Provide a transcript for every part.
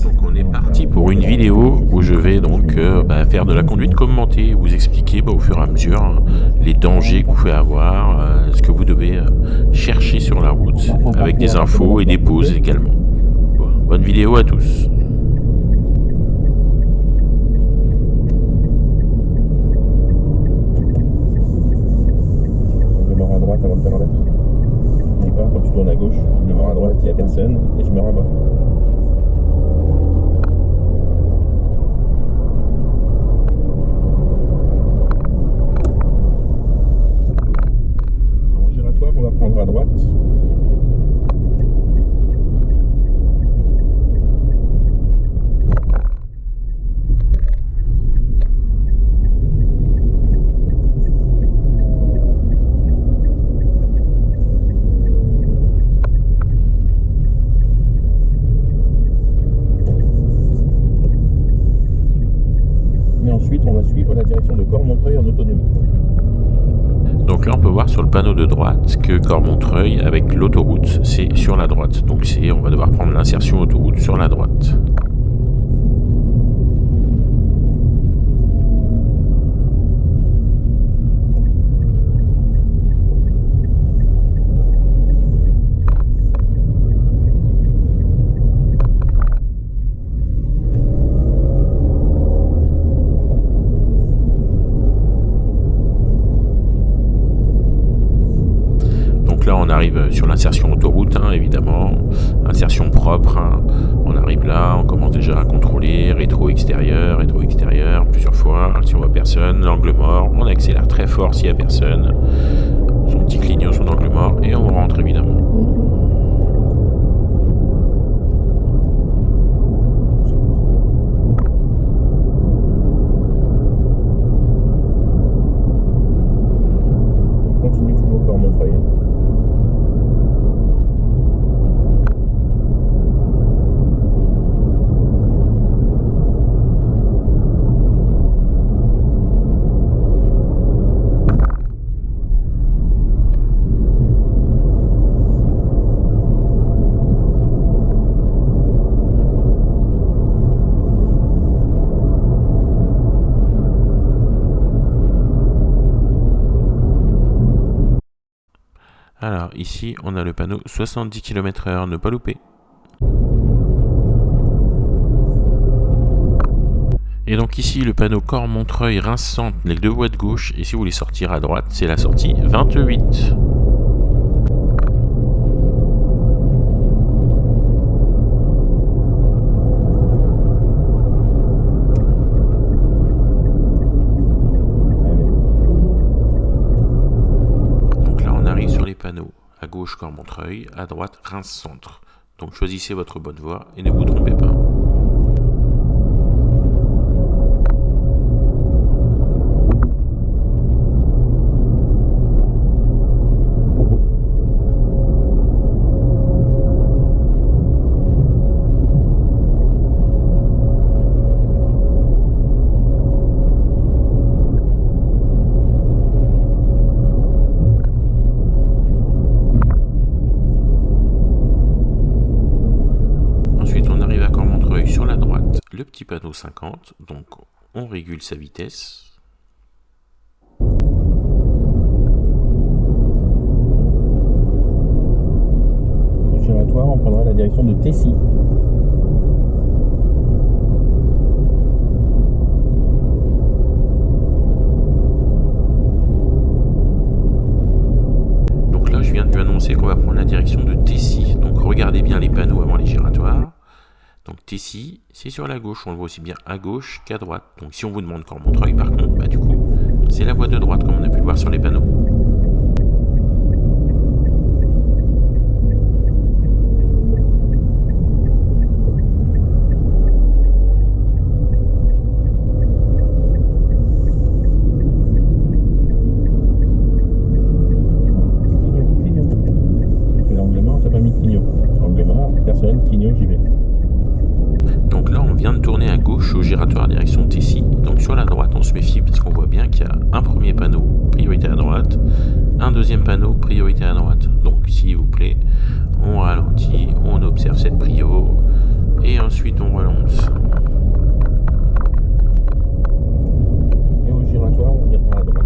Donc on est parti pour une vidéo où je vais donc faire de la conduite commentée, vous expliquer au fur et à mesure les dangers que vous pouvez avoir, ce que vous devez chercher sur la route, avec des infos et des pauses également. Bon, bonne vidéo à tous. Je démarre à droite avant de faire la lettre. D'accord, quand tu tournes à gauche, je démarre à droite, il n'y a personne et je me rabats. En giratoire, on va prendre à droite. Et ensuite, on va suivre la direction de Cormontreuil en autonomie. Donc là on peut voir sur le panneau de droite que Cormontreuil avec l'autoroute c'est sur la droite. Donc on va devoir prendre l'insertion autoroute sur la droite. Là on arrive sur l'insertion autoroute, évidemment, insertion propre, on arrive là, on commence déjà à contrôler rétro-extérieur, plusieurs fois, si on voit personne, l'angle mort, on accélère très fort s'il n'y a personne, son petit clignot, son angle mort, et on rentre évidemment. On continue toujours Cormontreuil. Alors ici on a le panneau 70 km/h, ne pas louper. Et donc ici le panneau Cormontreuil-Reims-Centre, les deux voies de gauche, et si vous voulez sortir à droite, c'est la sortie 28. Donc là on arrive sur les panneaux, à gauche Cormontreuil, à droite Reims-Centre. Donc choisissez votre bonne voie et ne vous trompez pas. Le petit panneau 50, donc on régule sa vitesse. Au giratoire, on prendra la direction de Tessy. Donc là je viens de lui annoncer qu'on va prendre la direction de Tessy. Donc regardez bien les panneaux avant les giratoires. Donc Tessy, c'est sur la gauche, on le voit aussi bien à gauche qu'à droite. Donc si on vous demande Cormontreuil, par contre, du coup, c'est la voie de droite comme on a pu le voir sur les panneaux. Clignot. Tu fais l'angle mort, t'as pas mis de clignot. Angle mort, personne, clignot, j'y vais. Donc là on vient de tourner à gauche au giratoire direction Tessy. Donc sur la droite on se méfie parce qu'on voit bien qu'il y a un premier panneau priorité à droite, un deuxième panneau priorité à droite. Donc s'il vous plaît, on ralentit, on observe cette prio et ensuite on relance. Et au giratoire, on ira à droite.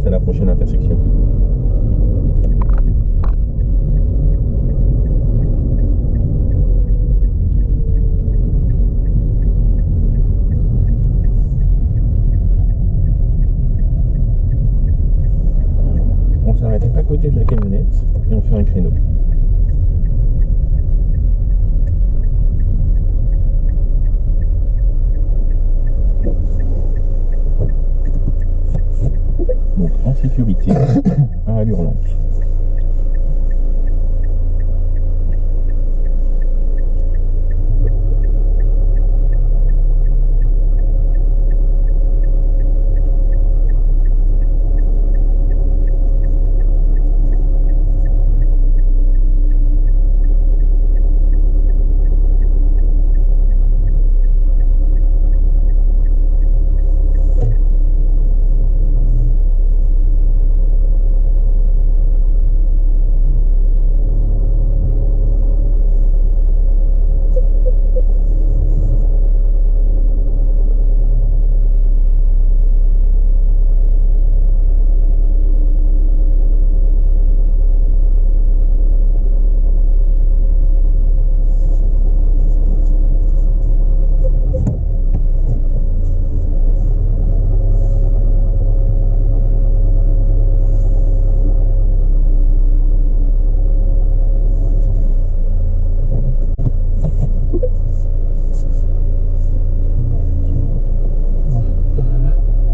À la prochaine intersection. On s'arrête à côté de la camionnette et on fait un créneau. Donc en sécurité, à allure lente.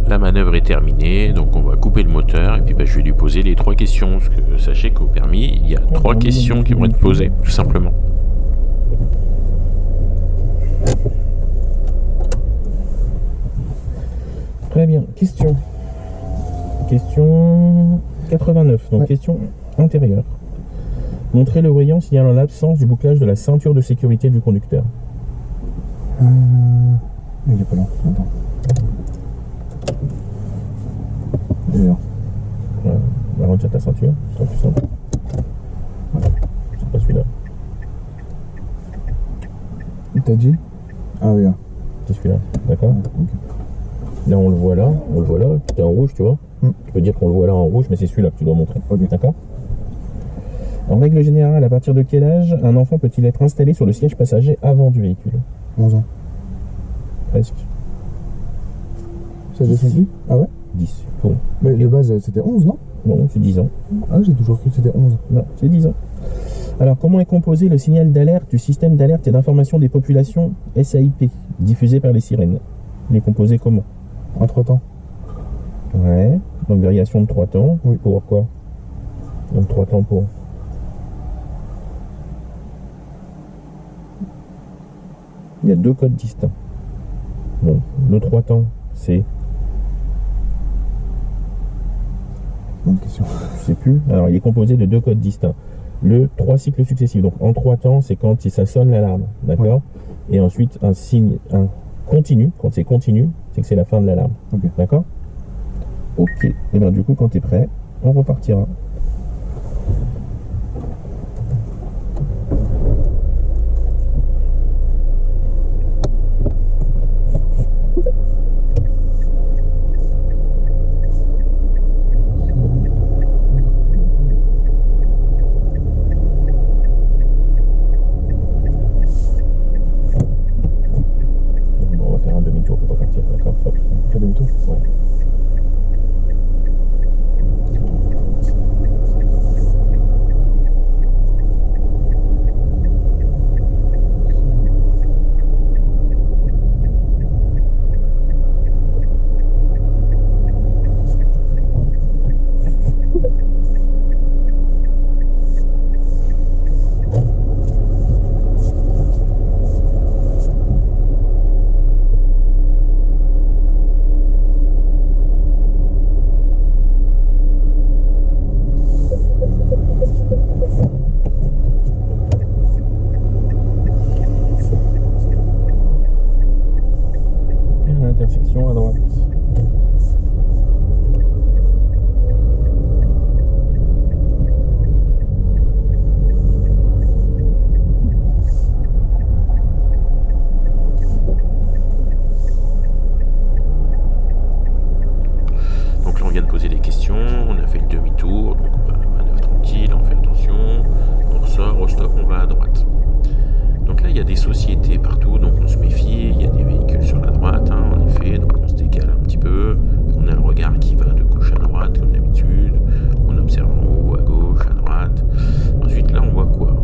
La manœuvre est terminée, donc on va couper le moteur et puis je vais lui poser les 3 questions. Parce que sachez qu'au permis, il y a 3 questions qui vont être posées, tout simplement. Très bien, question. Question 89, donc question antérieure. Montrez le voyant signalant l'absence du bouclage de la ceinture de sécurité du conducteur. Il est pas là, attends. D'ailleurs. Voilà. On va retirer ta ceinture, ce sera plus simple. C'est pas celui-là. Il t'a dit? Ah oui. C'est celui-là, d'accord. Ok. Là on le voit là, puis t'es en rouge, tu vois. Tu peux dire qu'on le voit là en rouge, mais c'est celui-là que tu dois montrer. Ok. D'accord. En règle générale, à partir de quel âge un enfant peut-il être installé sur le siège passager avant du véhicule? 11 ans. Presque. Ça descend plus? Ah ouais? 10. Bon. Mais de base c'était 11, non? Non, c'est 10 ans. Ah, j'ai toujours cru que c'était 11. Non, c'est 10 ans. Alors, comment est composé le signal d'alerte du système d'alerte et d'information des populations SAIP, diffusé par les sirènes? Il est composé comment? En 3 temps. Ouais. Donc, variation de 3 temps. Oui. Pour quoi? Donc, 3 temps pour... Il y a 2 codes distincts. Bon, le 3 temps, c'est... Bonne question. Je sais plus. Alors, il est composé de 2 codes distincts. Le 3 cycles successifs. Donc, en 3 temps, c'est quand ça sonne l'alarme. D'accord. Ouais. Et ensuite, un signe, un continu. Quand c'est continu, c'est que c'est la fin de l'alarme. Ok. D'accord. Ok. Et bien, du coup, quand tu es prêt, on repartira. y a des sociétés partout, donc on se méfie. Il y a des véhicules sur la droite, hein, en effet, donc on se décale un petit peu. On a le regard qui va de gauche à droite, comme d'habitude. On observe en haut, à gauche, à droite. Ensuite, là, on voit quoi?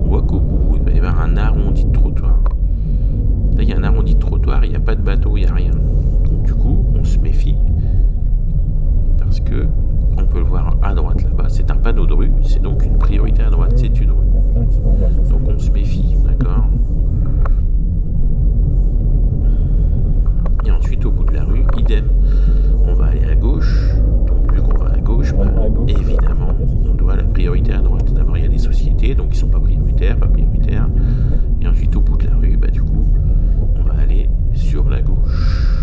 On voit qu'au bout, il va y avoir un arrondi de trottoir. Là, il y a un arrondi de trottoir, il n'y a pas de bateau, il n'y a rien. Donc, du coup, on se méfie. Parce que on peut le voir à droite là-bas, c'est un panneau de rue, c'est donc une priorité à droite, c'est une rue. Donc on se méfie, d'accord? Et ensuite au bout de la rue, idem, on va aller à gauche. Donc vu qu'on va à gauche, bah, évidemment, on doit la priorité à droite. D'abord il y a des sociétés, donc ils sont pas prioritaires. Et ensuite au bout de la rue, bah du coup, on va aller sur la gauche.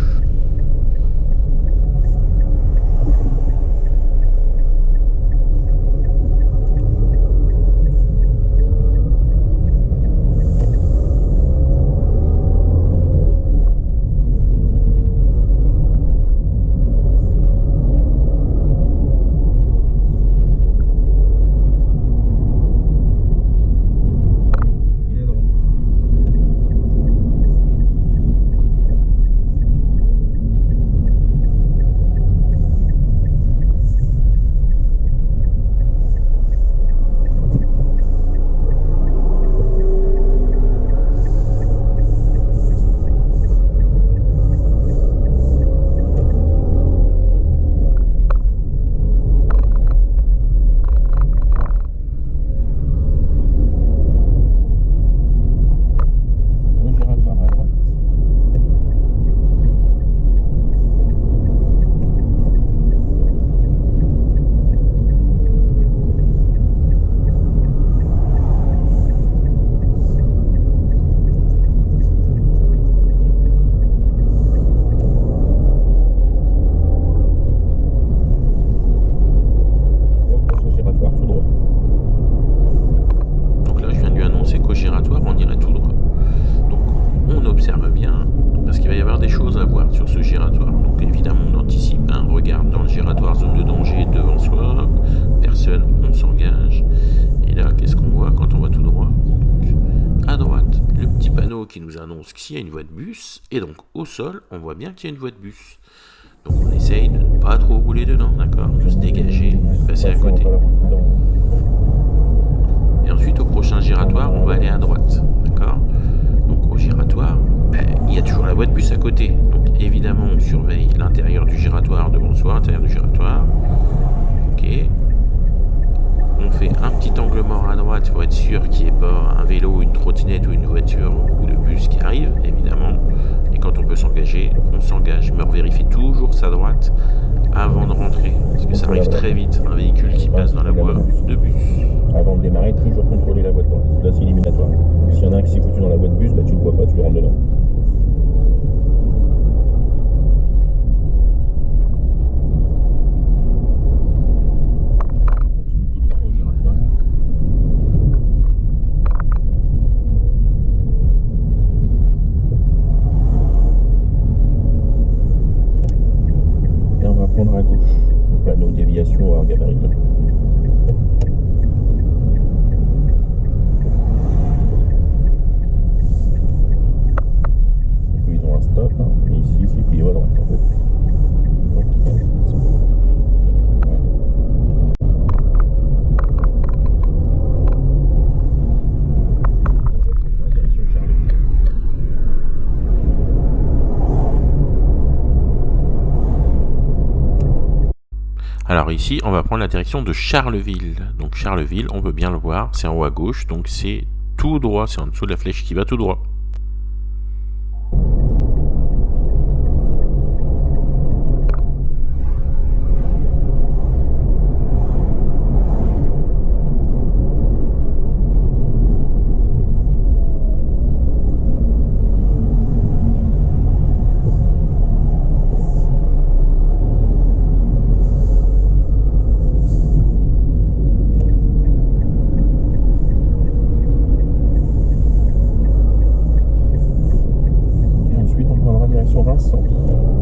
Qui nous annonce qu'il y a une voie de bus, et donc au sol, on voit bien qu'il y a une voie de bus. Donc on essaye de ne pas trop rouler dedans, d'accord? De se dégager, passer à côté. Et ensuite, au prochain giratoire, on va aller à droite, d'accord? Donc au giratoire, il y a toujours la voie de bus à côté. Donc évidemment, on surveille l'intérieur du giratoire devant soi, l'intérieur du giratoire. Ok. On fait un petit angle mort à droite pour être sûr qu'il n'y ait pas un vélo, une trottinette ou une voiture ou le bus qui arrive, évidemment. Et quand on peut s'engager, on s'engage. Mais on vérifie toujours sa droite avant de rentrer. Parce que ça arrive très vite, un véhicule qui passe dans la voie de bus. Avant de démarrer, toujours contrôler la voie de droite. Là, c'est éliminatoire. S'il y en a un qui s'est foutu dans la voie de bus, bah, tu ne le vois pas, tu le rentres dedans. À gauche, le panneau déviation à gabarit. Ils ont un stop, hein. Et ici c'est pris à droite en fait. Alors ici, on va prendre la direction de Charleville. Donc Charleville, on peut bien le voir, c'est en haut à gauche, donc c'est tout droit, c'est en dessous de la flèche qui va tout droit. Vincent.